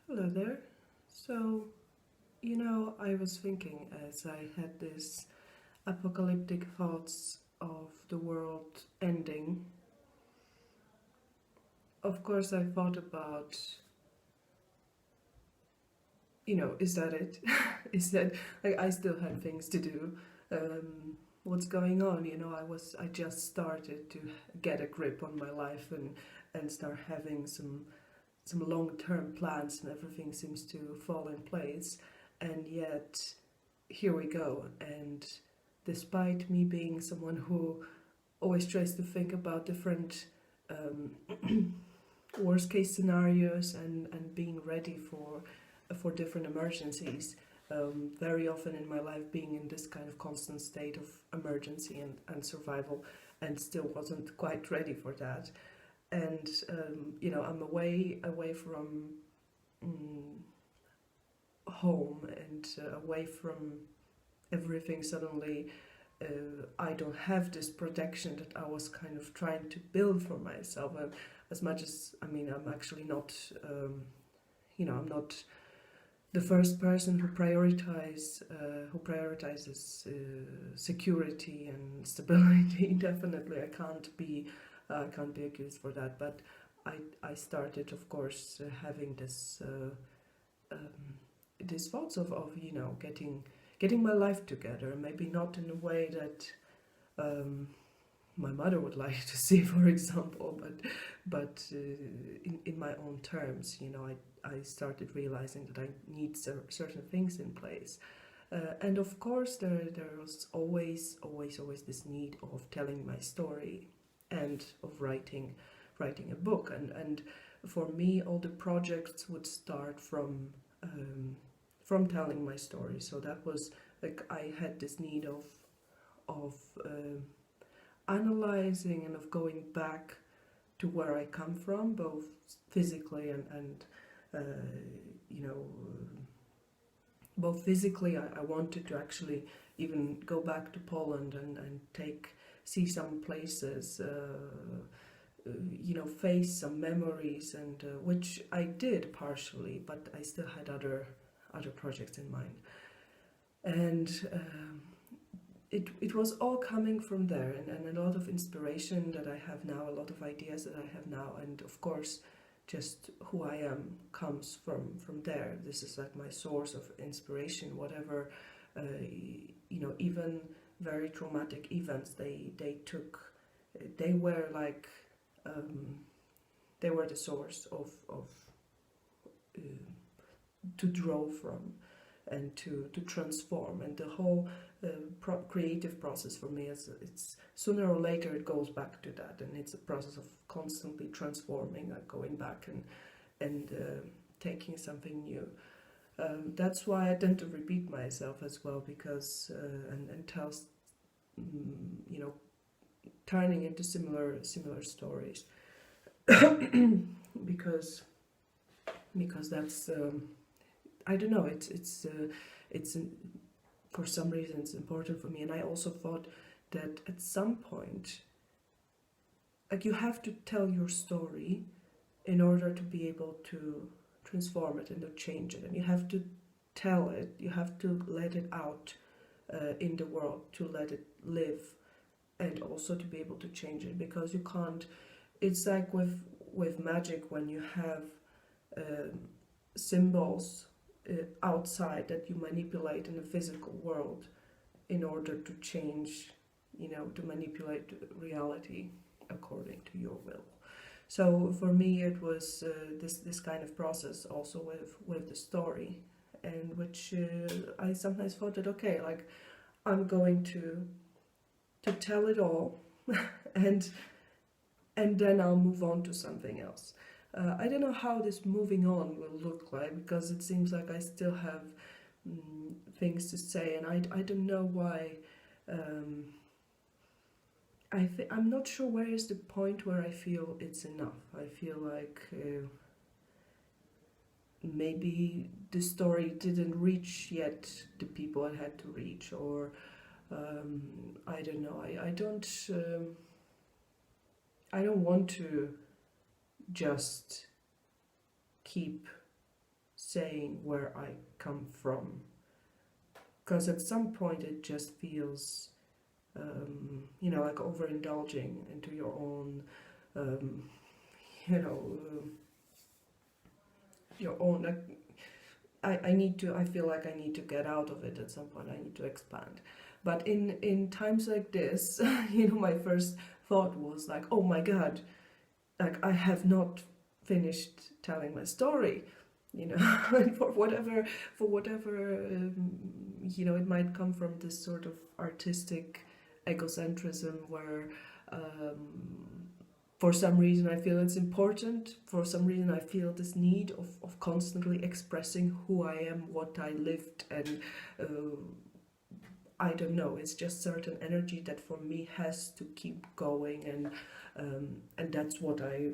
Hello there. I was thinking as I had this apocalyptic thoughts of the world ending. Of course, I thought about, is that it? Is that like I still have things to do? What's going on? I just started to get a grip on my life and start having some long-term plans, and everything seems to fall in place. And yet here we go. And despite me being someone who always tries to think about different worst case scenarios and being ready for different emergencies, very often in my life being in this kind of constant state of emergency and survival, and still wasn't quite ready for that. And I'm away from home and away from everything. Suddenly I don't have this protection that I was kind of trying to build for myself. As much as, I'm actually not, I'm not the first person who prioritizes security and stability. Definitely, I can't be accused for that. But I started, of course, having these thoughts of getting my life together. Maybe not in a way that my mother would like to see, for example, but in my own terms. I started realizing that I need certain things in place. And of course, there was always this need of telling my story and of writing a book. And for me, all the projects would start from telling my story. So that was like I had this need of analyzing and of going back to where I come from, both physically and you know, both physically. I wanted to actually even go back to Poland and see some places, face some memories, and which I did partially, but I still had other projects in mind. And it was all coming from there, and a lot of inspiration that I have now, a lot of ideas that I have now, and of course just who I am comes from there. This is like my source of inspiration. Whatever, even very traumatic events they were like they were the source of uh, to draw from and to transform. And the whole creative process for me is, it's sooner or later it goes back to that, and it's a process of constantly transforming, going back and taking something new. That's why I tend to repeat myself as well, because and tell turning into similar stories because that's I don't know, it's for some reason it's important for me. And I also thought that at some point, like, you have to tell your story in order to be able to transform it and to change it, and you have to tell it, you have to let it out in the world, to let it live, and also to be able to change it, because you can't. It's like with magic, when you have symbols outside that you manipulate in the physical world in order to change, to manipulate reality according to your will. So for me, it was this kind of process also with the story, and which I sometimes thought that, okay, like, I'm going to tell it all, and then I'll move on to something else. I don't know how this moving on will look like, because it seems like I still have things to say, and I don't know why. I'm not sure where is the point where I feel it's enough. I feel like maybe the story didn't reach yet the people it had to reach, or I don't know. I don't want to just keep saying where I come from, because at some point it just feels, like overindulging into your own, um, you know, your own. I feel like I need to get out of it at some point. I need to expand. But in times like this, my first thought was like, oh my God, like I have not finished telling my story, and for whatever, it might come from this sort of artistic egocentrism where, for some reason I feel it's important, for some reason I feel this need of constantly expressing who I am, what I lived, and I don't know, it's just certain energy that for me has to keep going, and that's what I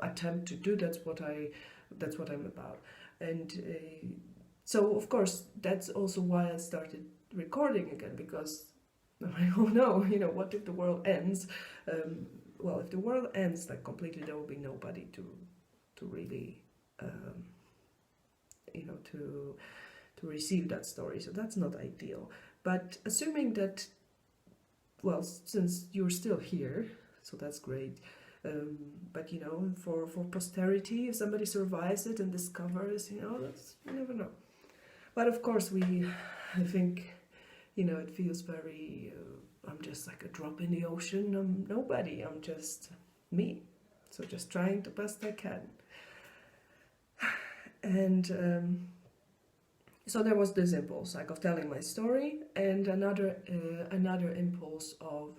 attempt to do, that's what I'm about. And so of course that's also why I started recording again, because I'm like, oh no, what if the world ends? Well, if the world ends like completely, there will be nobody to really, to receive that story. So that's not ideal. But assuming that, well, since you're still here, so that's great. But for posterity, if somebody survives it and discovers, that's, you never know. But of course, I think, it feels very. I'm just like a drop in the ocean. I'm nobody. I'm just me. So just trying the best I can. And so there was this impulse, like of telling my story, and another impulse of,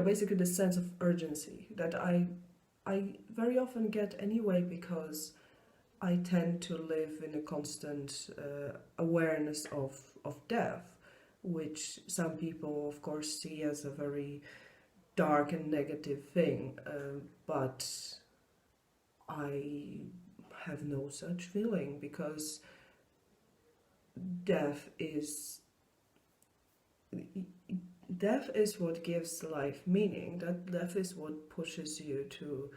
basically the sense of urgency that I very often get anyway, because I tend to live in a constant awareness of death, which some people, of course, see as a very dark and negative thing, but I have no such feeling, because death is what gives life meaning. That death is what pushes you to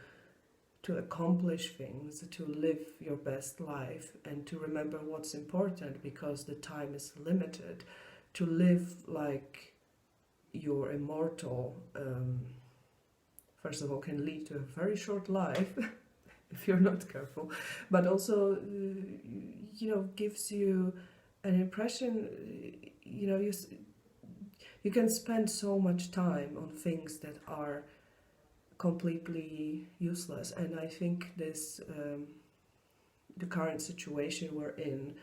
accomplish things, to live your best life, and to remember what's important, because the time is limited. To live like you're immortal, first of all, can lead to a very short life if you're not careful, but also, gives you an impression, you can spend so much time on things that are completely useless. And I think this, the current situation we're in,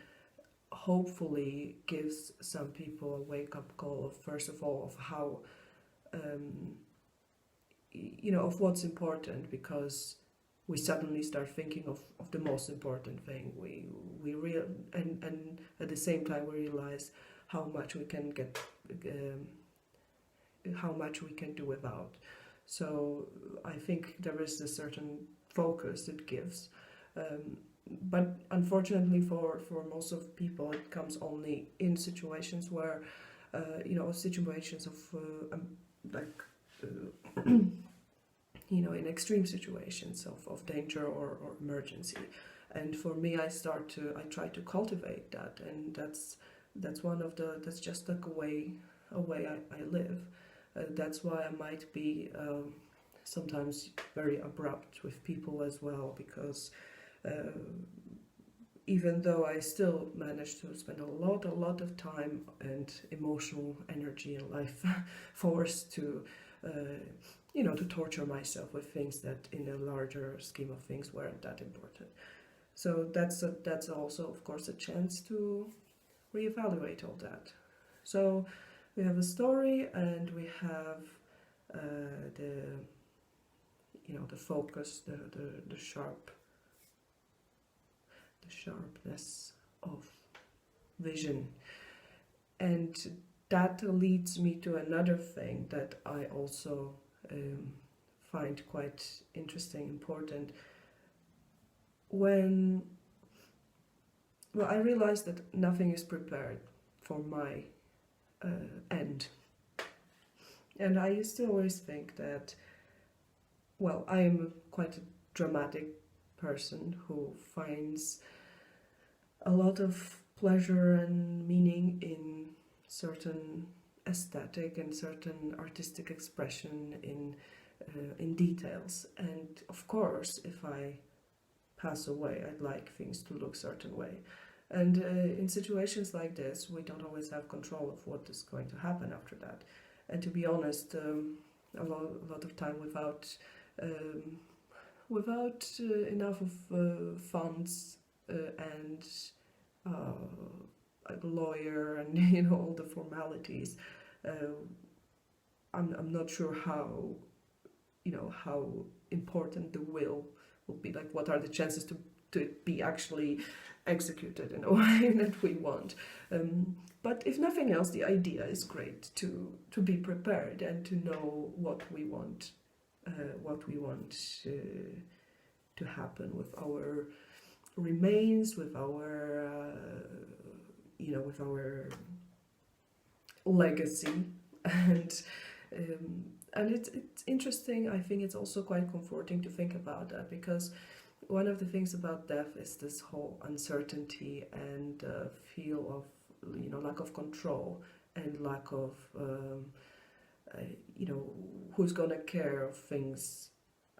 hopefully gives some people a wake-up call of, first of all, of how, of what's important, because we suddenly start thinking of the most important thing. And at the same time we realize how much we can get, how much we can do without. So I think there is a certain focus it gives. But unfortunately for most of people, it comes only in situations where, situations of in extreme situations of danger or emergency. And for me, I try to cultivate that, and that's just like a way I live. That's why I might be sometimes very abrupt with people as well, because even though I still manage to spend a lot of time and emotional energy and life force to to torture myself with things that in a larger scheme of things weren't that important. So that's also, of course, a chance to reevaluate all that. So we have a story, and we have the focus, the sharpness of vision. And that leads me to another thing that I also find quite interesting, important. I realized that nothing is prepared for my end. And I used to always think that, I am quite a dramatic person who finds a lot of pleasure and meaning in certain aesthetic and certain artistic expression in details. And of course, if I pass away, I'd like things to look certain way. And in situations like this, we don't always have control of what is going to happen after that. And to be honest, a lot of time um, without enough of funds and a lawyer and all the formalities, uh, I'm not sure how important the will be. Like, what are the chances to be actually executed in a way that we want. But if nothing else, the idea is great to be prepared and to know what we want to happen with our remains, with our with our legacy, and it's interesting. I think it's also quite comforting to think about that, because one of the things about death is this whole uncertainty and feel of lack of control and lack of who's gonna care of things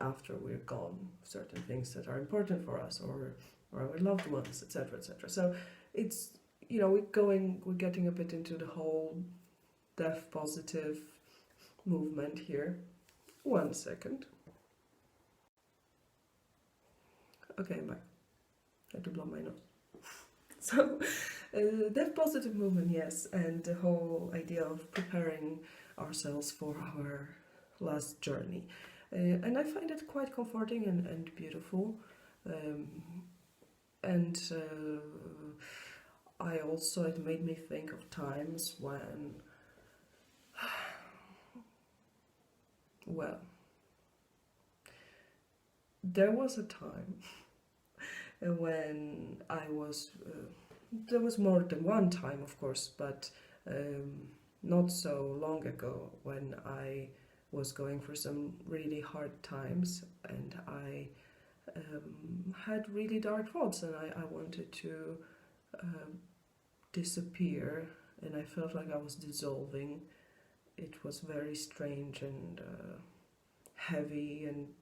after we're gone, certain things that are important for us or our loved ones, etc., etc. So it's we're getting a bit into the whole death positive movement here. 1 second. Okay, I'm back. I had to blow my nose. So, death positive movement, yes, and the whole idea of preparing ourselves for our last journey. And I find it quite comforting and beautiful. And it made me think of times when, well, there was a time when there was more than one time, of course, but not so long ago, when I was going for some really hard times, and I had really dark thoughts, and I wanted to disappear, and I felt like I was dissolving. It was very strange and heavy, and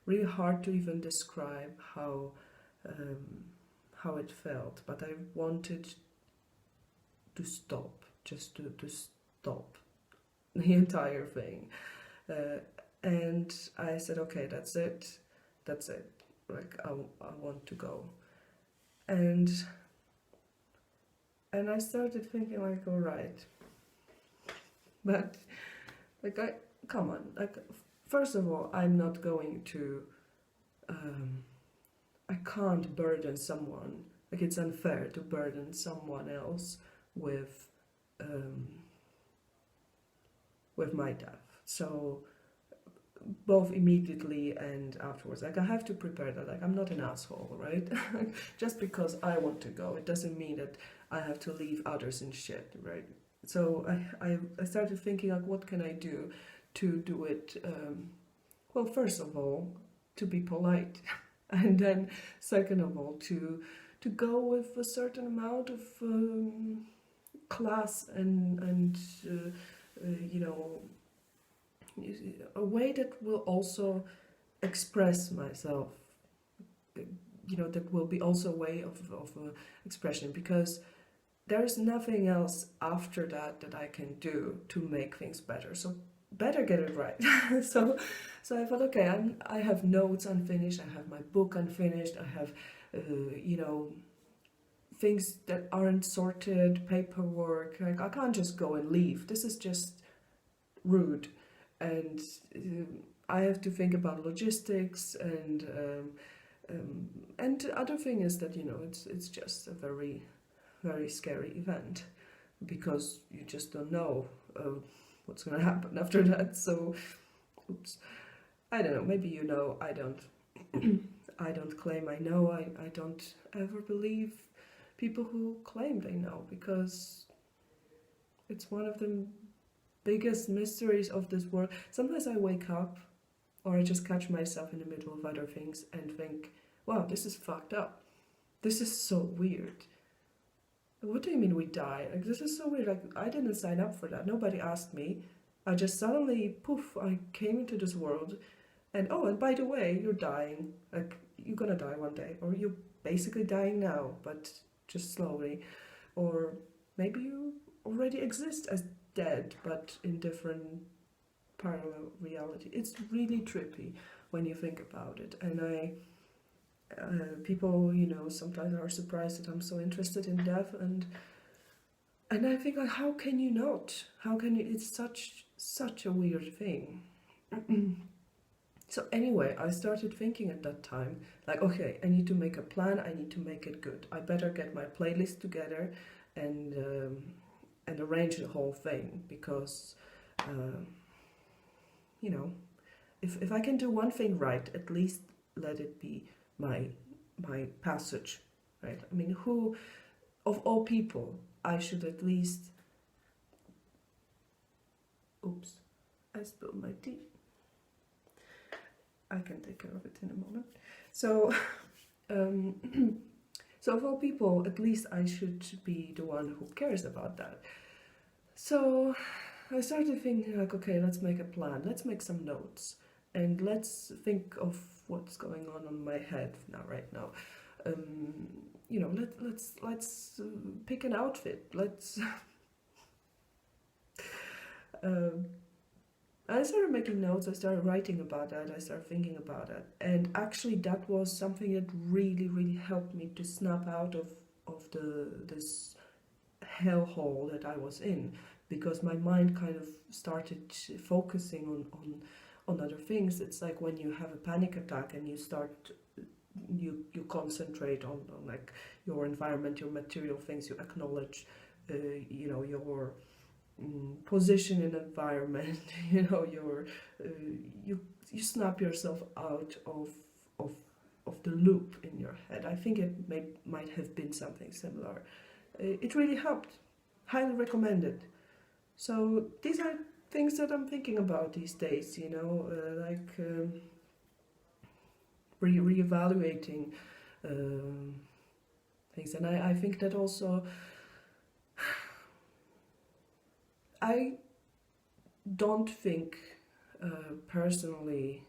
really hard to even describe how it felt. But I wanted to stop, just to stop the entire thing. And I said, okay, that's it. Like, I want to go. And I started thinking, like, all right, but like, come on, like, first of all, I'm not going to. I can't burden someone. Like, it's unfair to burden someone else with my death. So both immediately and afterwards, like, I have to prepare that. Like, I'm not an asshole, right? Just because I want to go, it doesn't mean that I have to leave others in shit, right? So I started thinking, like, what can I do to do it? Well, first of all, to be polite, and then second of all, to go with a certain amount of class and a way that will also express myself. That will be also a way of expression, because there is nothing else after that I can do to make things better. So better get it right. so I thought, okay, I have notes unfinished, I have my book unfinished, I have things that aren't sorted, paperwork. Like, I can't just go and leave. This is just rude. And I have to think about logistics, and the other thing is that it's just a very, very scary event, because you just don't know what's going to happen after that. So, oops, I don't know. Maybe I don't. I don't claim I know. I don't ever believe people who claim they know, because it's one of the biggest mysteries of this world. Sometimes I wake up, or I just catch myself in the middle of other things and think, wow, this is fucked up. This is so weird. What do you mean we die? Like, this is so weird. Like, I didn't sign up for that. Nobody asked me. I just suddenly, poof, I came into this world. And oh, and by the way, you're dying. Like, you're gonna die one day. Or you're basically dying now, but just slowly. Or maybe you already exist as dead, but in different parallel reality. It's really trippy when you think about it. And people, sometimes are surprised that I'm so interested in death, and I think, like, how can you not? How can you? It's such a weird thing. So anyway, I started thinking at that time, like, okay, I need to make a plan. I need to make it good. I better get my playlist together, and arrange the whole thing, because, uh, you know, if I can do one thing right, at least let it be my passage, right? I mean, who of all people I should at least. Oops, I spilled my tea. I can take care of it in a moment. So, so of all people, at least I should be the one who cares about that. So I started thinking, like, okay, let's make a plan. Let's make some notes, and let's think of what's going on in my head right now. Let's pick an outfit. Let's. I started making notes. I started writing about that. I started thinking about it, and actually, that was something that really helped me to snap out of this hellhole that I was in, because my mind kind of started focusing on other things. It's like when you have a panic attack and you concentrate on like your environment, your material things, you acknowledge your position in environment, your you snap yourself out of the loop in your head. I think it might have been something similar. It really helped. Highly recommended. So these are things that I'm thinking about these days, reevaluating things. And I think that also, I don't think personally,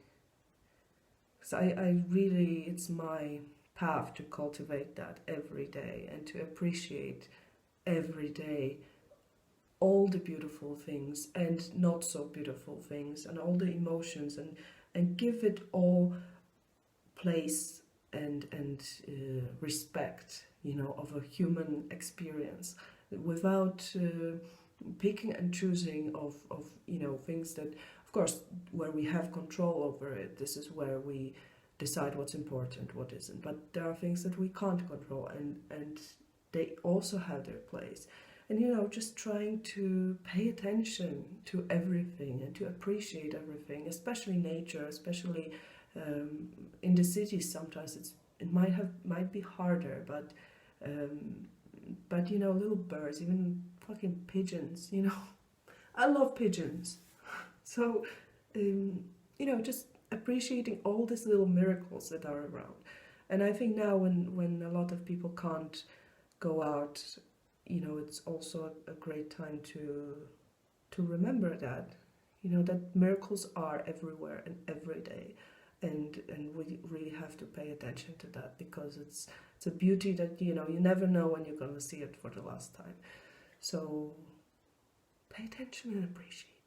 because I really, it's my path to cultivate that every day and to appreciate every day all the beautiful things and not so beautiful things and all the emotions, and give it all place and respect, of a human experience, without picking and choosing of things that, of course, where we have control over it. This is where we decide what's important, what isn't. But there are things that we can't control, and they also have their place. And just trying to pay attention to everything and to appreciate everything, especially nature, especially in the cities. Sometimes it might be harder, but little birds, even fucking pigeons, I love pigeons. So just appreciating all these little miracles that are around. And I think now when a lot of people can't go out, it's also a great time to remember that, that miracles are everywhere and every day, and we really have to pay attention to that, because it's a beauty that you never know when you're going to see it for the last time. So pay attention and appreciate.